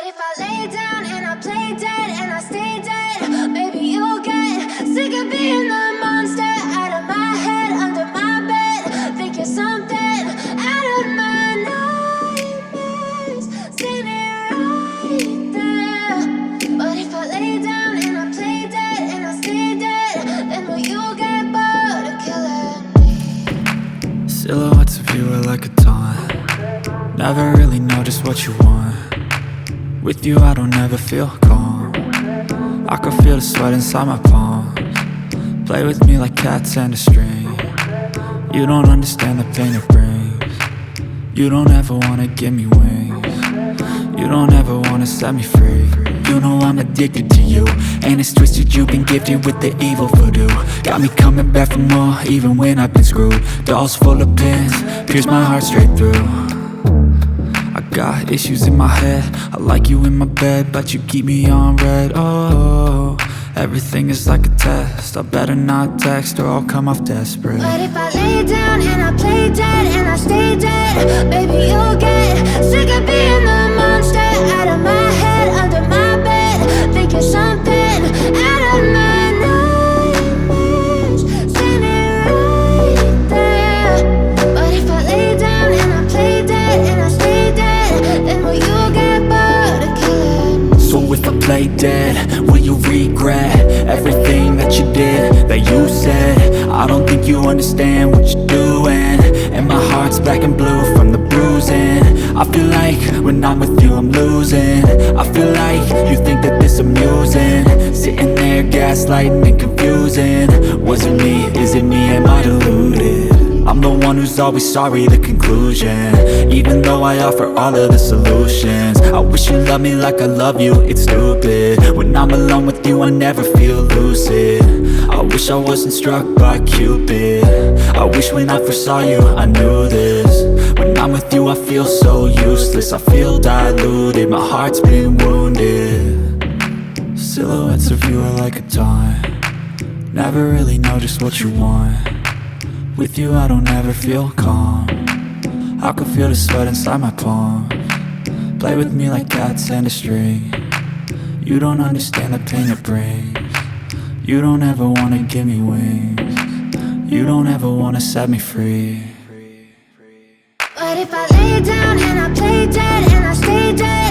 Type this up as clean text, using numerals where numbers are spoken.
if I lay down and I play dead and I stay dead, maybe you'll get sick of being the monster out of my head, under my bed. Think you're something out of my nightmares, standing right there. But if I lay down and I play dead and I stay dead, then will you get bored of killing me? Silhouettes of you are like a taunt. Never really know just what you want. With you I don't ever feel calm. I can feel the sweat inside my palms. Play with me like cats and a string. You don't understand the pain it brings. You don't ever wanna give me wings. You don't ever wanna set me free. You know I'm addicted to you, and it's twisted, you've been gifted with the evil voodoo. Got me coming back for more, even when I've been screwed. Dolls full of pins, pierce my heart straight through. I got issues in my head, I like you in my bed, but you keep me on red. Oh, everything is like a test, I better not text or I'll come off desperate. But if I lay down and I play dead and I stay dead, baby you'll get sick of being the monster out of my head, under my bed. Think you're something out of my nightmares, standing right there. But if I lay down and I play dead and I stay dead, then will you get bored of killing me? So if I play dead, will you regret everything that you did, that you said? I don't think you understand what you're doing, and my heart's black and blue from the bruising. I feel like when I'm with you I'm losing. I feel like you think that this amusing, sitting there gaslighting and confusing. Was it me? Is it me? Am I deluded? I'm the one who's always sorry, the conclusion, even though I offer all of the solutions. I wish you loved me like I love you, it's stupid. When I'm alone with you I never feel lucid. I wish I wasn't struck by Cupid. I wish when I first saw you I knew this. When I'm with you I feel so useless, I feel diluted, my heart's been wounded. Silhouettes of you are like a taunt. Never really know just what you want. With you I don't ever feel calm. I can feel the sweat inside my palms. Play with me like cats and a string. You don't understand the pain it brings. You don't ever wanna give me wings. You don't ever wanna set me free. But if I lay down and I play dead and I stay dead,